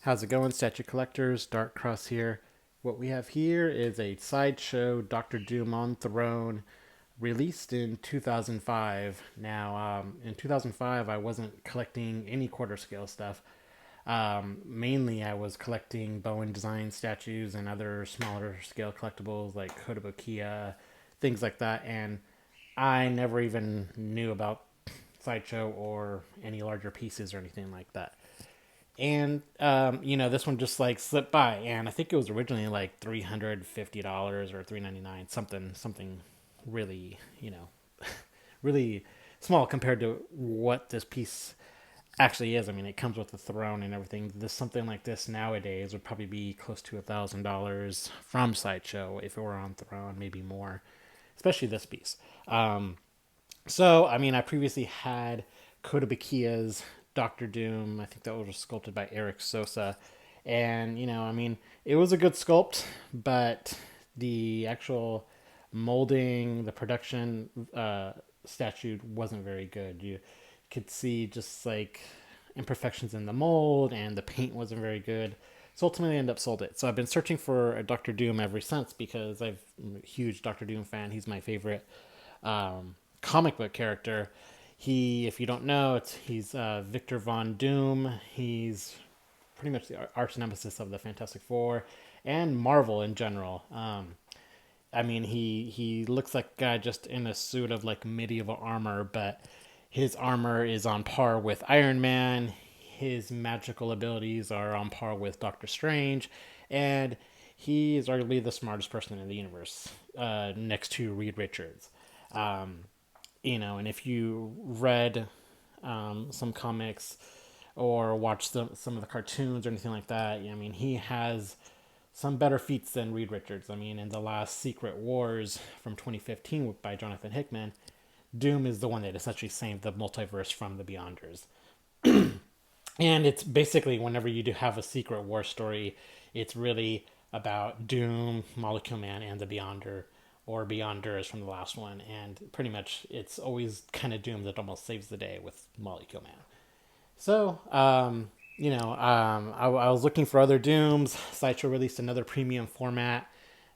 How's it going, Statue Collectors? Dark Cross here. What we have here is a Sideshow Doctor Doom on Throne released in 2005. Now, in 2005, I wasn't collecting any quarter scale stuff. Mainly, I was collecting Bowen design statues and other smaller scale collectibles like Kotobukiya, things like that. And I never even knew about Sideshow or any larger pieces or anything like that. And this one just like slipped by, and I think it was originally like $350 or $399, something really, really small compared to what this piece actually is. I mean, it comes with the throne and everything. This something like this nowadays would probably be close to $1,000 from Sideshow if it were on throne, maybe more, especially this piece. So, I mean, I previously had Kotobukiya's Doctor Doom. I think that was sculpted by Eric Sosa. And, I mean, it was a good sculpt, but the actual molding, the production statue wasn't very good. You could see just like imperfections in the mold, and the paint wasn't very good. So ultimately, I ended up sold it. So I've been searching for a Doctor Doom ever since because I'm a huge Doctor Doom fan. He's my favorite comic book character. If you don't know, he's Victor Von Doom. He's pretty much the arch nemesis of the Fantastic Four and Marvel in general. I mean, he looks like a guy just in a suit of like medieval armor, but his armor is on par with Iron Man. His magical abilities are on par with Doctor Strange, and he is arguably the smartest person in the universe, next to Reed Richards. And if you read some comics or watched some of the cartoons or anything like that, I mean, he has some better feats than Reed Richards. I mean, in the last Secret Wars from 2015 by Jonathan Hickman, Doom is the one that essentially saved the multiverse from the Beyonders. And it's basically whenever you do have a Secret War story, it's really about Doom, Molecule Man, and the Beyonder, or Beyonders from the last one. And pretty much it's always kind of Doom that almost saves the day with Molecule Man. So, I was looking for other Dooms. Sideshow released another premium format.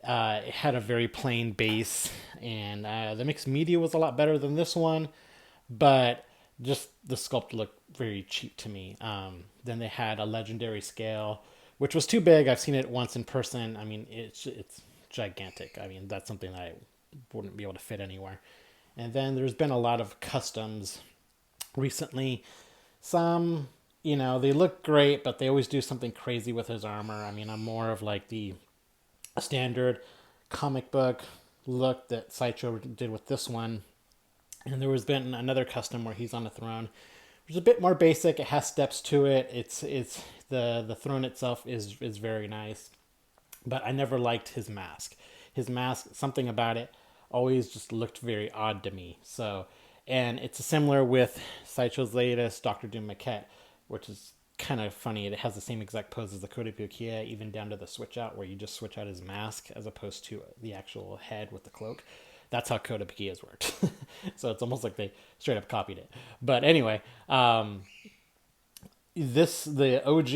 It had a very plain base, and the mixed media was a lot better than this one, but just the sculpt looked very cheap to me. Then they had a legendary scale, which was too big. I've seen it once in person. I mean, it's gigantic. I mean, that's something that I wouldn't be able to fit anywhere. And then there's been a lot of customs recently. Some, they look great, but they always do something crazy with his armor. I mean, I'm more of like the standard comic book look that Sideshow did with this one. And there was been another custom where he's on a throne, which is a bit more basic. It has steps to it. It's the throne itself is very nice, but I never liked his mask. His mask, something about it, always just looked very odd to me. So, and it's similar with Sideshow's latest Doctor Doom maquette, which is kind of funny. It has the same exact pose as the Kotobukiya, even down to the switch out where you just switch out his mask as opposed to the actual head with the cloak. That's how Kotobukiya's worked. So it's almost like they straight up copied it. But anyway, the OG,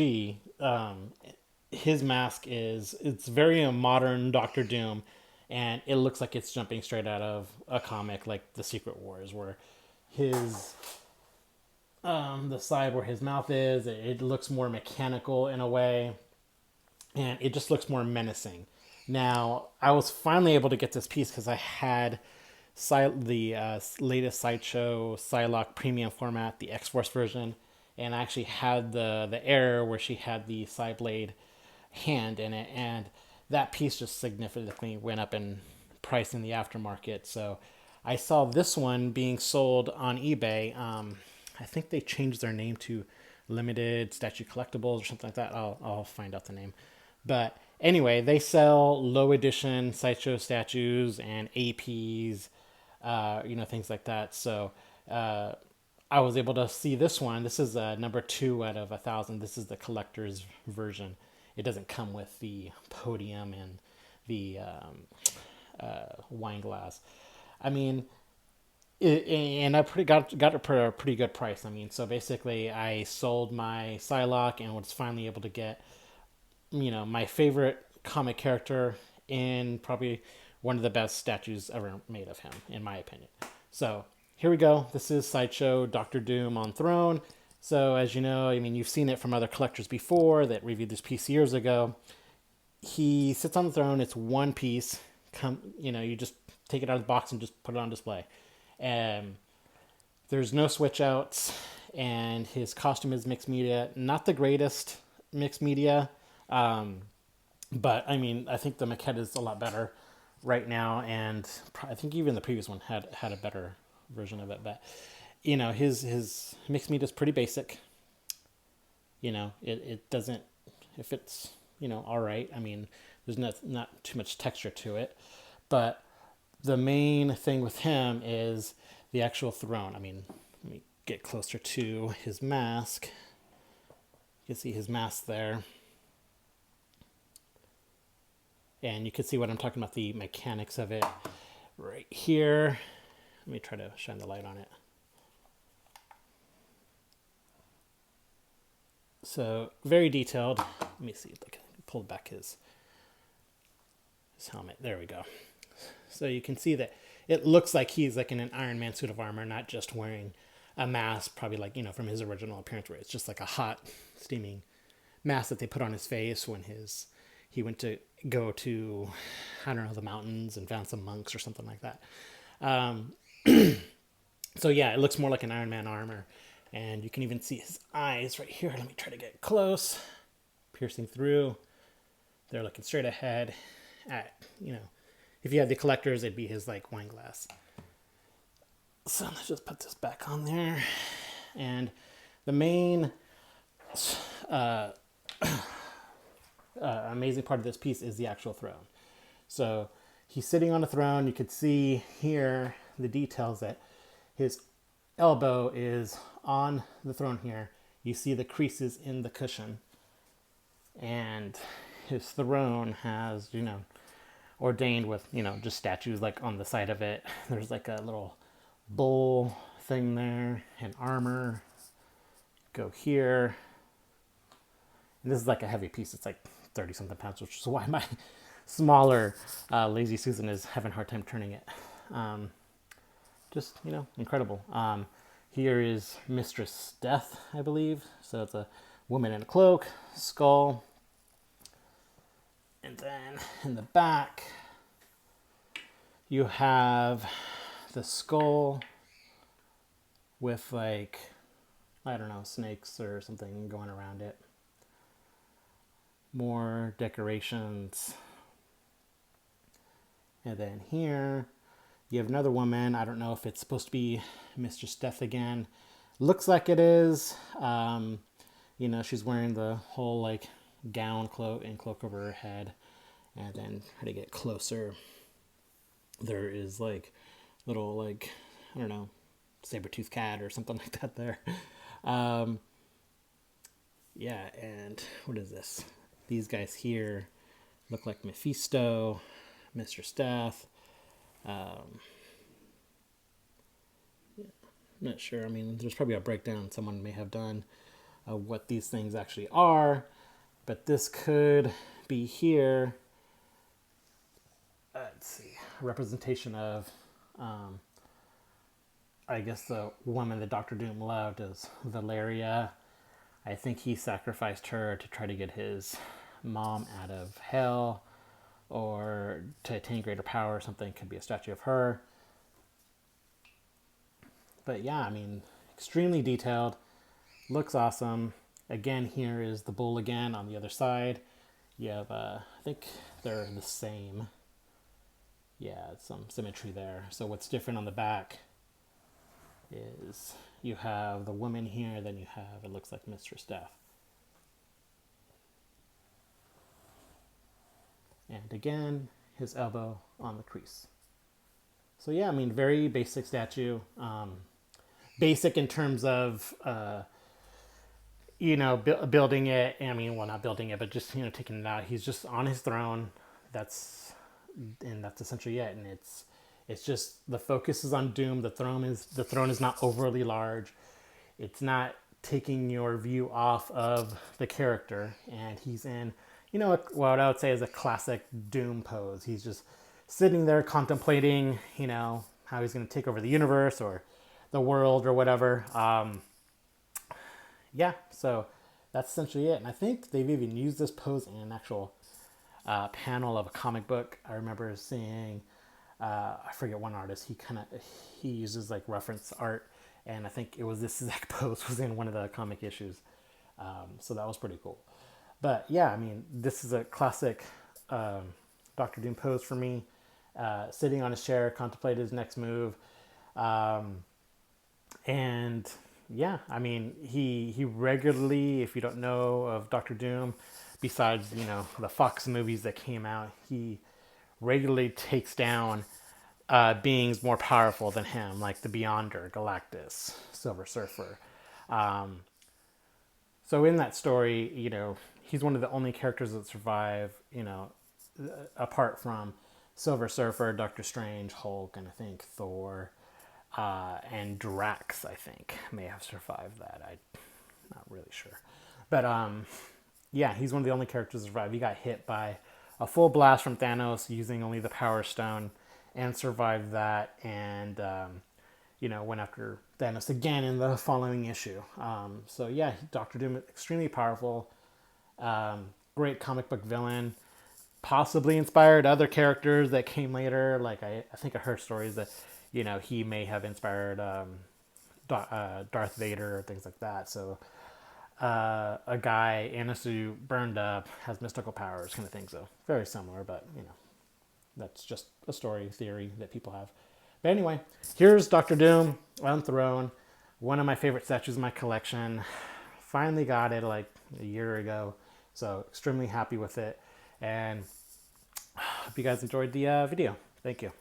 his mask it's very a modern Doctor Doom, and it looks like it's jumping straight out of a comic like the Secret Wars, where his the side where his mouth is, it looks more mechanical in a way, and it just looks more menacing. Now, I was finally able to get this piece because I had the latest Sideshow Psylocke premium format, the X-Force version, and I actually had the error where she had the Psyblade hand in it, and that piece just significantly went up in price in the aftermarket. So I saw this one being sold on eBay. I think they changed their name to Limited Statue Collectibles or something like that. I'll find out the name. But anyway, they sell low edition Sideshow statues and APs, things like that. So I was able to see this one. This is number 2 out of 1,000. This is the collector's version. It doesn't come with the podium and the wine glass. I mean, And I got it for a pretty good price. I mean, so basically, I sold my Psylocke and was finally able to get, my favorite comic character and probably one of the best statues ever made of him, in my opinion. So here we go. This is Sideshow Doctor Doom on Throne. So as you know, I mean, you've seen it from other collectors before that reviewed this piece years ago. He sits on the throne. It's one piece. You just take it out of the box and just put it on display. And there's no switch outs, and his costume is mixed media. Not the greatest mixed media, but I mean, I think the maquette is a lot better right now, and I think even the previous one had a better version of it. But his mixed media is pretty basic. It doesn't, if it's all right. I mean, there's not too much texture to it, but the main thing with him is the actual throne. I mean, let me get closer to his mask. You can see his mask there. And you can see what I'm talking about, the mechanics of it right here. Let me try to shine the light on it. So very detailed. Let me see if I can pull back his helmet. There we go. So you can see that it looks like he's like in an Iron Man suit of armor, not just wearing a mask, probably like, from his original appearance, where it's just like a hot, steaming mask that they put on his face when he went to go to, I don't know, the mountains and found some monks or something like that. So yeah, it looks more like an Iron Man armor. And you can even see his eyes right here. Let me try to get close. Piercing through. They're looking straight ahead at, if you had the collectors, it'd be his like wine glass. So let's just put this back on there. And the main amazing part of this piece is the actual throne. So he's sitting on a throne. You could see here the details that his elbow is on the throne here. You see the creases in the cushion. And his throne has, ordained with, just statues like on the side of it. There's like a little bull thing there and armor. Go here. And this is like a heavy piece. It's like 30 something pounds, which is why my smaller Lazy Susan is having a hard time turning it. Just, incredible. Here is Mistress Death, I believe. So it's a woman in a cloak, skull. And then in the back, you have the skull with like, I don't know, snakes or something going around it. More decorations. And then here, you have another woman. I don't know if it's supposed to be Mistress Death again. Looks like it is. She's wearing the whole like gown, cloak over her head. And then try to get closer. There is like little like, I don't know, saber-toothed cat or something like that there. Yeah, and what is this? These guys here look like Mephisto, Mistress Death. I'm not sure. I mean, there's probably a breakdown someone may have done of what these things actually are. But this could be here. Let's see. A representation of, I guess the woman that Dr. Doom loved is Valeria. I think he sacrificed her to try to get his mom out of hell or to attain greater power or something. Could be a statue of her. But yeah, I mean, extremely detailed. Looks awesome. Again, here is the bull again on the other side. You have, I think they're the same. Yeah, some symmetry there. So what's different on the back is you have the woman here, then you have, it looks like Mistress Death. And again, his elbow on the crease. So yeah, I mean, very basic statue. Basic in terms of, building it. I mean, well, not building it, but just, taking it out. He's just on his throne. That's essentially it. And It's just the focus is on Doom. The throne is not overly large. It's not taking your view off of the character, and he's in, what I would say is a classic Doom pose. He's just sitting there contemplating, how he's going to take over the universe or the world or whatever. Yeah, so that's essentially it. And I think they've even used this pose in an actual panel of a comic book. I remember seeing, I forget one artist. He uses like reference art, and I think it was this exact pose was in one of the comic issues. So that was pretty cool. But yeah, I mean, this is a classic Doctor Doom pose for me. Sitting on his chair, contemplate his next move. And yeah, I mean, he regularly, if you don't know of Doctor Doom, besides the Fox movies that came out, he regularly takes down beings more powerful than him, like the Beyonder, Galactus, Silver Surfer. So in that story, he's one of the only characters that survive, apart from Silver Surfer, Doctor Strange, Hulk, and I think Thor, and Drax, I think, may have survived that. I'm not really sure. But yeah, he's one of the only characters to survive. He got hit by a full blast from Thanos using only the Power Stone and survived that, and went after Thanos again in the following issue. So yeah, Doctor Doom is extremely powerful, great comic book villain, possibly inspired other characters that came later. Like I think I heard stories that he may have inspired Darth Vader or things like that. So a guy in a suit burned up has mystical powers, kind of thing. So very similar, but that's just a story theory that people have. But anyway, here's Doctor Doom on Throne, one of my favorite statues in my collection. Finally got it like a year ago, so extremely happy with it. And hope you guys enjoyed the video. Thank you.